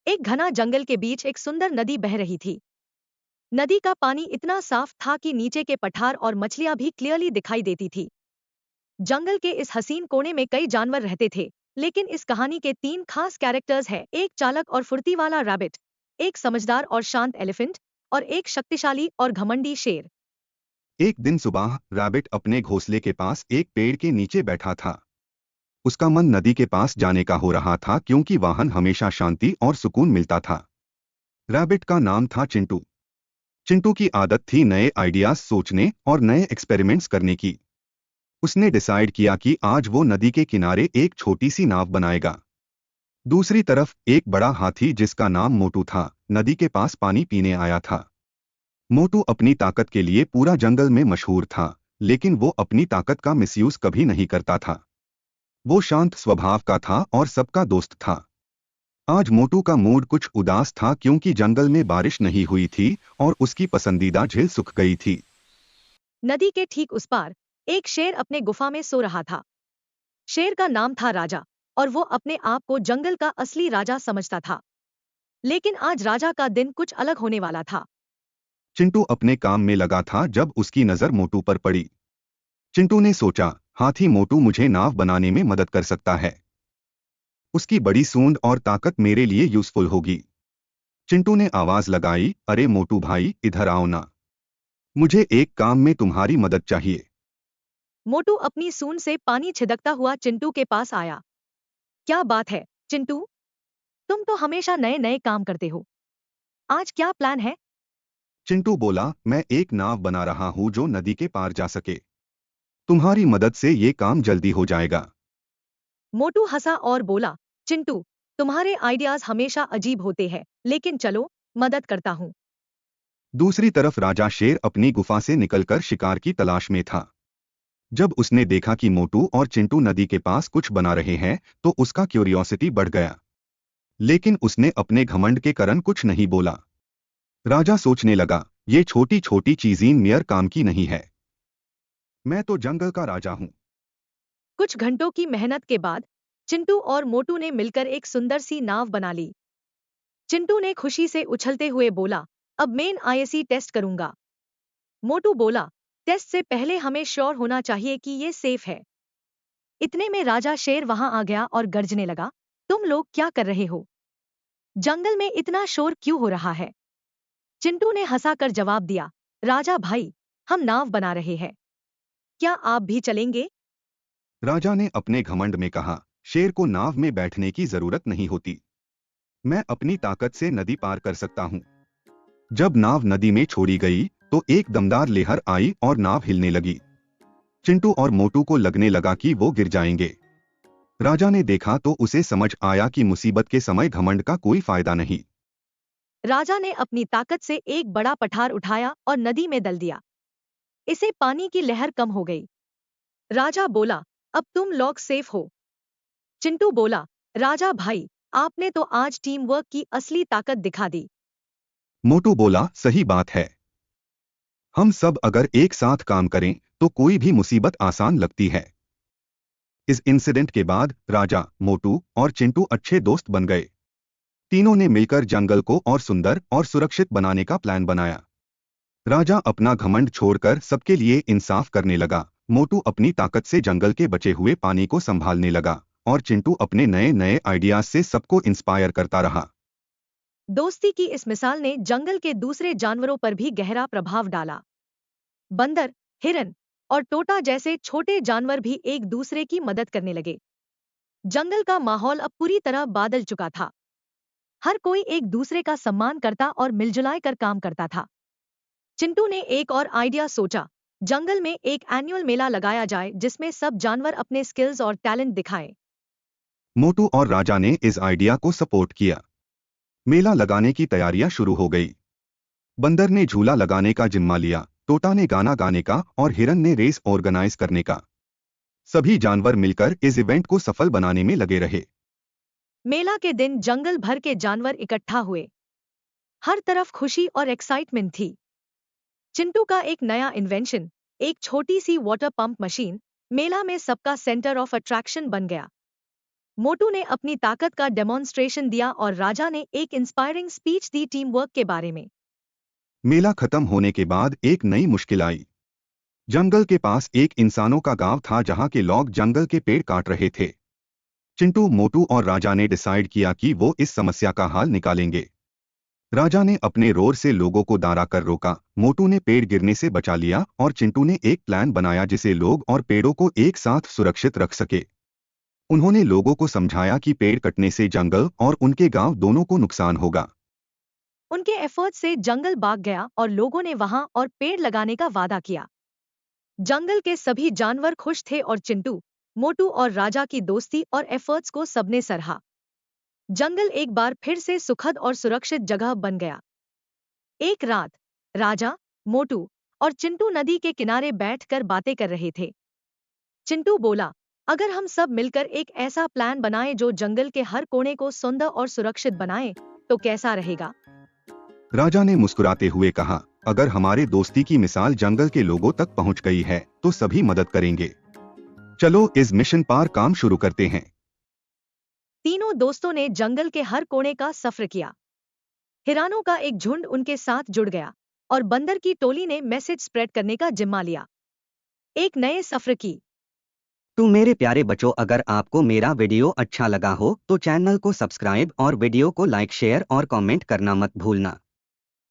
एक घना जंगल के बीच एक सुंदर नदी बह रही थी। नदी का पानी इतना साफ था कि नीचे के पठार और मछलियां भी क्लियरली दिखाई देती थी। जंगल के इस हसीन कोने में कई जानवर रहते थे, लेकिन इस कहानी के तीन खास कैरेक्टर्स हैं: एक चालक और फुर्ती वाला रैबिट, एक समझदार और शांत एलिफेंट, और एक शक्तिशाली और घमंडी शेर। एक दिन सुबह रैबिट अपने घोंसले के पास एक पेड़ के नीचे बैठा था। उसका मन नदी के पास जाने का हो रहा था क्योंकि वहां हमेशा शांति और सुकून मिलता था। रैबिट का नाम था चिंटू। चिंटू की आदत थी नए आइडियाज सोचने और नए एक्सपेरिमेंट्स करने की। उसने डिसाइड किया कि आज वो नदी के किनारे एक छोटी सी नाव बनाएगा। दूसरी तरफ एक बड़ा हाथी जिसका नाम मोटू था, नदी के पास पानी पीने आया था। मोटू अपनी ताकत के लिए पूरा जंगल में मशहूर था, लेकिन वो अपनी ताकत का मिसयूज कभी नहीं करता था। वो शांत स्वभाव का था और सबका दोस्त था। आज मोटू का मूड कुछ उदास था क्योंकि जंगल में बारिश नहीं हुई थी और उसकी पसंदीदा झील सूख गई थी। नदी के ठीक उस पार एक शेर अपने गुफा में सो रहा था। शेर का नाम था राजा, और वो अपने आप को जंगल का असली राजा समझता था। लेकिन आज राजा का दिन कुछ अलग होने वाला था। चिंटू अपने काम में लगा था जब उसकी नजर मोटू पर पड़ी। चिंटू ने सोचा, हाथी मोटू मुझे नाव बनाने में मदद कर सकता है। उसकी बड़ी सूंड और ताकत मेरे लिए यूजफुल होगी। चिंटू ने आवाज लगाई, अरे मोटू भाई, इधर आओ ना। मुझे एक काम में तुम्हारी मदद चाहिए। मोटू अपनी सूंड से पानी छिदकता हुआ चिंटू के पास आया। क्या बात है, चिंटू? तुम तो हमेशा नए नए काम करते हो। आज क्या प्लान है? चिंटू बोला, मैं एक नाव बना रहा हूं जो नदी के पार जा सके। तुम्हारी मदद से ये काम जल्दी हो जाएगा। मोटू हंसा और बोला, चिंटू, तुम्हारे आइडियाज हमेशा अजीब होते हैं, लेकिन चलो, मदद करता हूँ। दूसरी तरफ राजा शेर अपनी गुफा से निकलकर शिकार की तलाश में था। जब उसने देखा कि मोटू और चिंटू नदी के पास कुछ बना रहे हैं, तो उसका क्यूरियोसिटी बढ़ गया। लेकिन उसने अपने घमंड के कारण कुछ नहीं बोला। राजा सोचने लगा, ये छोटी छोटी चीजें मेयर काम की नहीं है। मैं तो जंगल का राजा हूँ। कुछ घंटों की मेहनत के बाद चिंटू और मोटू ने मिलकर एक सुंदर सी नाव बना ली। चिंटू ने खुशी से उछलते हुए बोला, अब मैं आईएससी टेस्ट करूंगा। मोटू बोला, टेस्ट से पहले हमें श्योर होना चाहिए कि ये सेफ है। इतने में राजा शेर वहां आ गया और गर्जने लगा, तुम लोग क्या कर रहे हो? जंगल में इतना शोर क्यों हो रहा है? चिंटू ने हंसाकर जवाब दिया, राजा भाई, हम नाव बना रहे हैं। क्या आप भी चलेंगे? राजा ने अपने घमंड में कहा, शेर को नाव में बैठने की जरूरत नहीं होती। मैं अपनी ताकत से नदी पार कर सकता हूँ। जब नाव नदी में छोड़ी गई, तो एक दमदार लहर आई और नाव हिलने लगी। चिंटू और मोटू को लगने लगा कि वो गिर जाएंगे। राजा ने देखा तो उसे समझ आया कि मुसीबत के समय घमंड का कोई फायदा नहीं। राजा ने अपनी ताकत से एक बड़ा पठार उठाया और नदी में दल दिया। इसे पानी की लहर कम हो गई। राजा बोला, अब तुम लोग सेफ हो। चिंटू बोला, राजा भाई, आपने तो आज टीम वर्क की असली ताकत दिखा दी। मोटू बोला, सही बात है। हम सब अगर एक साथ काम करें तो कोई भी मुसीबत आसान लगती है। इस इंसिडेंट के बाद राजा, मोटू और चिंटू अच्छे दोस्त बन गए। तीनों ने मिलकर जंगल को और सुंदर और सुरक्षित बनाने का प्लान बनाया। राजा अपना घमंड छोड़कर सबके लिए इंसाफ करने लगा। मोटू अपनी ताकत से जंगल के बचे हुए पानी को संभालने लगा और चिंटू अपने नए नए आइडियाज से सबको इंस्पायर करता रहा। दोस्ती की इस मिसाल ने जंगल के दूसरे जानवरों पर भी गहरा प्रभाव डाला। बंदर, हिरन और तोता जैसे छोटे जानवर भी एक दूसरे की मदद करने लगे। जंगल का माहौल अब पूरी तरह बदल चुका था। हर कोई एक दूसरे का सम्मान करता और मिलजुलाए कर काम करता था। चिंटू ने एक और आइडिया सोचा, जंगल में एक एनुअल मेला लगाया जाए जिसमें सब जानवर अपने स्किल्स और टैलेंट दिखाएं। मोटू और राजा ने इस आइडिया को सपोर्ट किया। मेला लगाने की तैयारियां शुरू हो गई। बंदर ने झूला लगाने का जिम्मा लिया, तोता ने गाना गाने का और हिरन ने रेस ऑर्गेनाइज करने का। सभी जानवर मिलकर इस इवेंट को सफल बनाने में लगे रहे। मेला के दिन जंगल भर के जानवर इकट्ठा हुए। हर तरफ खुशी और एक्साइटमेंट थी। चिंटू का एक नया इन्वेंशन, एक छोटी सी वाटर पंप मशीन, मेला में सबका सेंटर ऑफ अट्रैक्शन बन गया। मोटू ने अपनी ताकत का डेमोन्स्ट्रेशन दिया और राजा ने एक इंस्पायरिंग स्पीच दी टीम वर्क के बारे में। मेला खत्म होने के बाद एक नई मुश्किल आई। जंगल के पास एक इंसानों का गांव था जहां के लोग जंगल के पेड़ काट रहे थे। चिंटू, मोटू और राजा ने डिसाइड किया कि वो इस समस्या का हल निकालेंगे। राजा ने अपने रोर से लोगों को दारा कर रोका, मोटू ने पेड़ गिरने से बचा लिया और चिंटू ने एक प्लान बनाया जिसे लोग और पेड़ों को एक साथ सुरक्षित रख सके। उन्होंने लोगों को समझाया कि पेड़ कटने से जंगल और उनके गांव दोनों को नुकसान होगा। उनके एफर्ट से जंगल भाग गया और लोगों ने वहां और पेड़ लगाने का वादा किया। जंगल के सभी जानवर खुश थे और चिंटू, मोटू और राजा की दोस्ती और एफर्ट्स को सबने सराहा। जंगल एक बार फिर से सुखद और सुरक्षित जगह बन गया। एक रात राजा, मोटू और चिंटू नदी के किनारे बैठकर बातें कर रहे थे। चिंटू बोला, अगर हम सब मिलकर एक ऐसा प्लान बनाएं जो जंगल के हर कोने को सुंदर और सुरक्षित बनाए, तो कैसा रहेगा? राजा ने मुस्कुराते हुए कहा, अगर हमारे दोस्ती की मिसाल जंगल के लोगों तक पहुंच गई है तो सभी मदद करेंगे। चलो इस मिशन पर काम शुरू करते हैं। तीनों दोस्तों ने जंगल के हर कोने का सफर किया। हिरानों का एक झुंड उनके साथ जुड़ गया और बंदर की टोली ने मैसेज स्प्रेड करने का जिम्मा लिया। एक नए सफर की। तो मेरे प्यारे बच्चों, अगर आपको मेरा वीडियो अच्छा लगा हो तो चैनल को सब्सक्राइब और वीडियो को लाइक, शेयर और कमेंट करना मत भूलना।